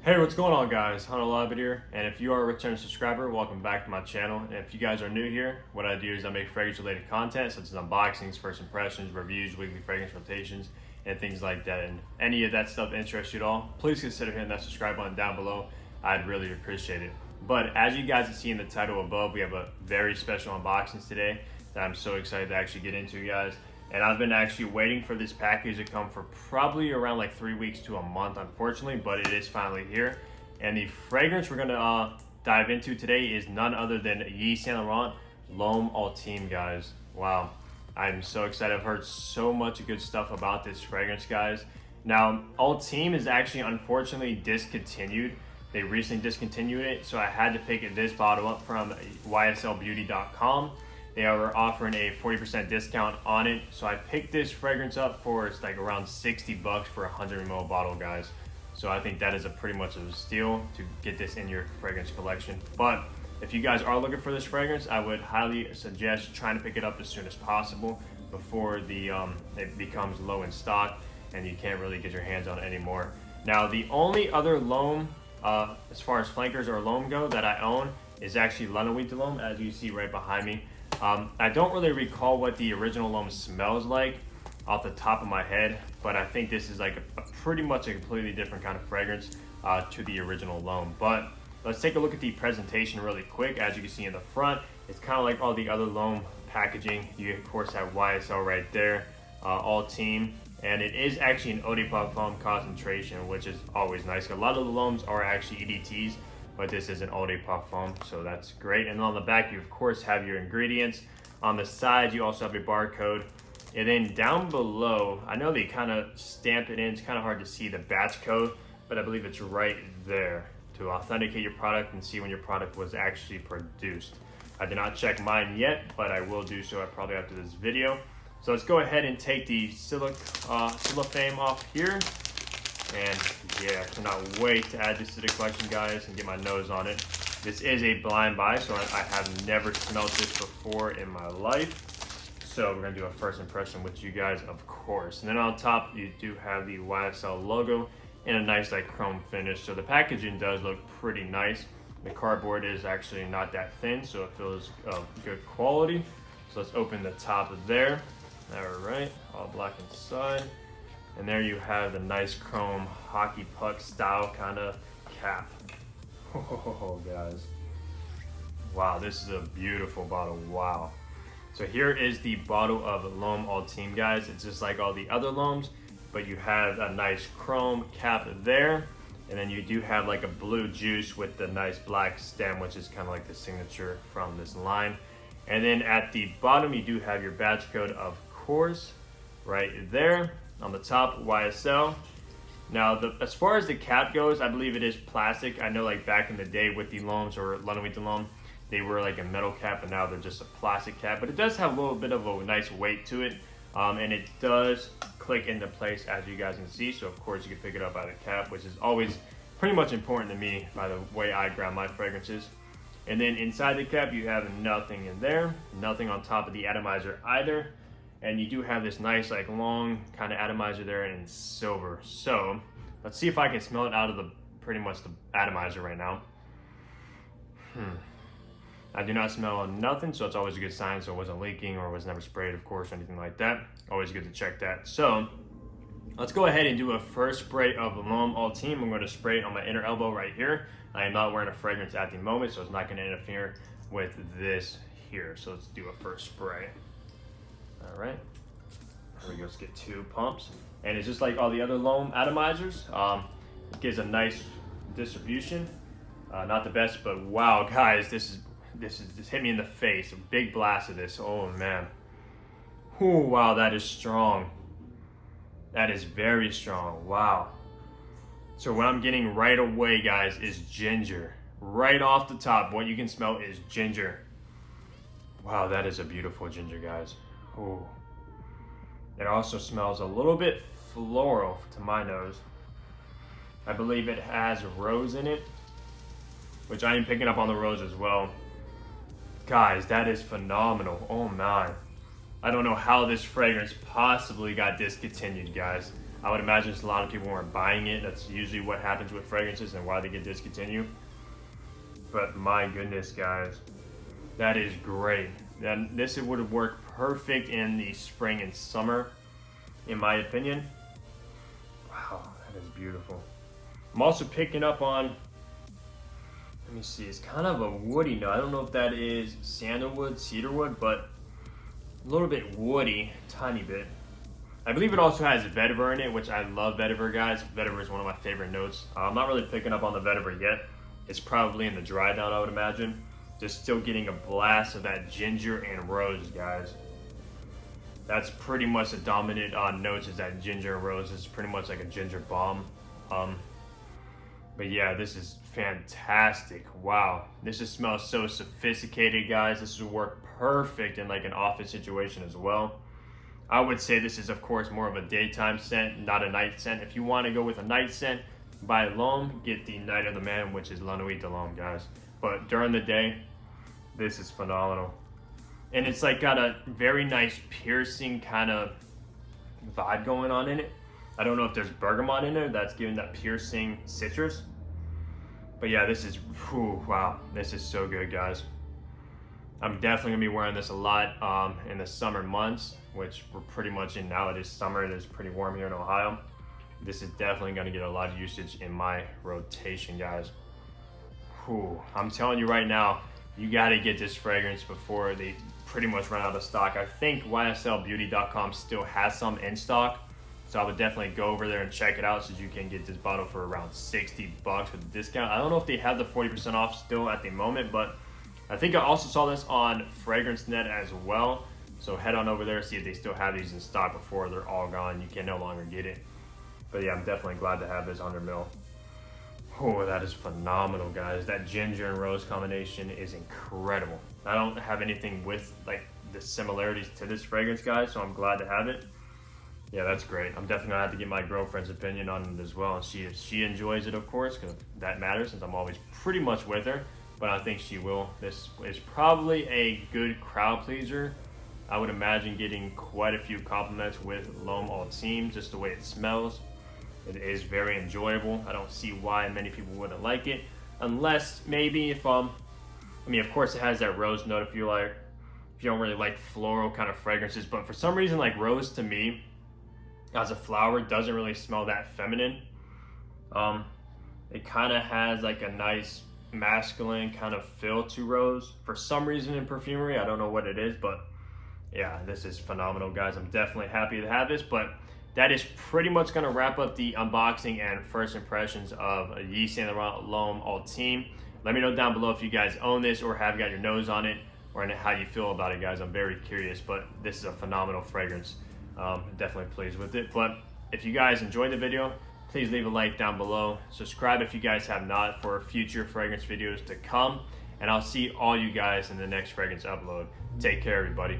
Hey, what's going on, guys? Hunter here, and if you are a return subscriber, welcome back to my channel. And if you guys are new here, what I do is I make fragrance related content such as unboxings, first impressions, reviews, weekly fragrance rotations, and things like that. And any of that stuff interests you at all, please consider hitting that subscribe button down below. I'd really appreciate it. But as you guys can see in the title above, we have a very special unboxing today that I'm so excited to actually get into, guys. And I've been actually waiting for this package to come for probably around like 3 weeks to a month, unfortunately, but it is finally here. And the fragrance we're gonna dive into today is none other than Yves Saint Laurent L'Homme Ultime, guys. Wow, I'm so excited. I've heard so much good stuff about this fragrance, guys. Now, Ultime is actually unfortunately discontinued. They recently discontinued it, so I had to pick this bottle up from yslbeauty.com. They were offering a 40% discount on it, so I picked this fragrance up for it's like around 60 bucks for a 100 ml bottle, guys. So I think that is a pretty much of a steal to get this in your fragrance collection. But if you guys are looking for this fragrance, I would highly suggest trying to pick it up as soon as possible before the it becomes low in stock and you can't really get your hands on it anymore. Now, the only other L'Homme, as far as flankers or L'Homme go, that I own is actually L'Homme de L'Homme, as you see right behind me. I don't really recall what the original L'Homme smells like off the top of my head, but I think this is like a pretty much a completely different kind of fragrance to the original L'Homme. But let's take a look at the presentation really quick. As you can see in the front, it's kind of like all the other L'Homme packaging. You of course have YSL right there, Ultime, and it is actually an eau de parfum concentration, which is always nice. A lot of the L'Hommes are actually EDTs, but this is an eau de parfum, so that's great. And on the back, you of course have your ingredients. On the side, you also have your barcode. And then down below, I know they kind of stamped it in. It's kind of hard to see the batch code, but I believe it's right there to authenticate your product and see when your product was actually produced. I did not check mine yet, but I will do so probably after this video. So let's go ahead and take the cellophane off here. And yeah, I cannot wait to add this to the collection, guys, and get my nose on it. This is a blind buy, so I have never smelled this before in my life. So we're gonna do a first impression with you guys, of course. And then on top, you do have the YSL logo in a nice like chrome finish. So the packaging does look pretty nice. The cardboard is actually not that thin, so it feels good quality. So let's open the top of there. All right, all black inside. And there you have the nice chrome hockey puck style kind of cap. Oh, guys. Wow, this is a beautiful bottle. Wow. So here is the bottle of L'Homme Ultime, guys. It's just like all the other L'Hommes, but you have a nice chrome cap there. And then you do have like a blue juice with the nice black stem, which is kind of like the signature from this line. And then at the bottom, you do have your batch code, of course, right there. On the top, YSL. Now, as far as the cap goes, I believe it is plastic. I know like back in the day with the L'Hommes or L'Homme de L'Homme, they were like a metal cap, and now they're just a plastic cap. But it does have a little bit of a nice weight to it, and it does click into place, as you guys can see. So of course you can pick it up by the cap, which is always pretty much important to me by the way I grab my fragrances. And then inside the cap, you have nothing in there, nothing on top of the atomizer either. And you do have this nice like long kind of atomizer there in silver. So let's see if I can smell it out of the pretty much the atomizer right now. I do not smell nothing, so it's always a good sign. So it wasn't leaking or was never sprayed, of course, or anything like that. Always good to check that. So let's go ahead and do a first spray of L'Homme Ultime. I'm going to spray it on my inner elbow right here. I am not wearing a fragrance at the moment, so it's not going to interfere with this here. So let's do a first spray. All right, here we go. Let's get 2 pumps, and it's just like all the other L'Homme atomizers. It gives a nice distribution. Not the best, but wow, guys, this just hit me in the face. A big blast of this. Oh man. Oh wow, that is strong. That is very strong. Wow. So what I'm getting right away, guys, is ginger. Right off the top, what you can smell is ginger. Wow, that is a beautiful ginger, guys. Oh, it also smells a little bit floral to my nose. I believe it has rose in it, which I am picking up on the rose as well. Guys, that is phenomenal. Oh man, I don't know how this fragrance possibly got discontinued, guys. I would imagine a lot of people weren't buying it. That's usually what happens with fragrances and why they get discontinued. But my goodness, guys, that is great. And this would work perfect in the spring and summer, in my opinion. Wow, that is beautiful. I'm also picking up on, let me see, it's kind of a woody note. I don't know if that is sandalwood, cedarwood, but a little bit woody, tiny bit. I believe it also has vetiver in it, which I love vetiver, guys. Vetiver is one of my favorite notes. I'm not really picking up on the vetiver yet. It's probably in the dry down, I would imagine. Just still getting a blast of that ginger and rose, guys. That's pretty much the dominant notes, is that ginger and rose. It's pretty much like a ginger bomb. But yeah, this is fantastic. Wow, this just smells so sophisticated, guys. This would work perfect in like an office situation as well. I would say this is, of course, more of a daytime scent, not a night scent. If you want to go with a night scent, by L'Homme, get the Night of the Man, which is La Nuit de l'Homme, guys. But during the day, this is phenomenal. And it's like got a very nice piercing kind of vibe going on in it. I don't know if there's bergamot in there that's giving that piercing citrus. But yeah, this is, whew, wow, this is so good, guys. I'm definitely gonna be wearing this a lot in the summer months, which we're pretty much in now. It is summer, it is pretty warm here in Ohio. This is definitely gonna get a lot of usage in my rotation, guys. Whew, I'm telling you right now, you gotta get this fragrance before they pretty much run out of stock. I think YSLbeauty.com still has some in stock, so I would definitely go over there and check it out so you can get this bottle for around 60 bucks with a discount. I don't know if they have the 40% off still at the moment, but I think I also saw this on FragranceNet as well. So head on over there, see if they still have these in stock before they're all gone. You can no longer get it. But yeah, I'm definitely glad to have this 100 ml. Oh, that is phenomenal, guys. That ginger and rose combination is incredible. I don't have anything with like the similarities to this fragrance, guys, so I'm glad to have it. Yeah, that's great. I'm definitely gonna have to get my girlfriend's opinion on it as well and see if she enjoys it, of course, because that matters since I'm always pretty much with her. But I think she will. This is probably a good crowd pleaser. I would imagine getting quite a few compliments with L'Homme Ultime, just the way it smells. It is very enjoyable. I don't see why many people wouldn't like it, unless maybe if I mean, of course it has that rose note if you don't really like floral kind of fragrances, but for some reason, like rose to me as a flower doesn't really smell that feminine. It kind of has like a nice masculine kind of feel to rose for some reason in perfumery. I don't know what it is, but yeah, this is phenomenal, guys. I'm definitely happy to have this, but that is pretty much going to wrap up the unboxing and first impressions of Yves Saint Laurent L'Homme Ultime. Let me know down below if you guys own this or have got your nose on it, or how you feel about it, guys. I'm very curious, but this is a phenomenal fragrance. Definitely pleased with it. But if you guys enjoyed the video, please leave a like down below. Subscribe if you guys have not for future fragrance videos to come. And I'll see all you guys in the next fragrance upload. Take care, everybody.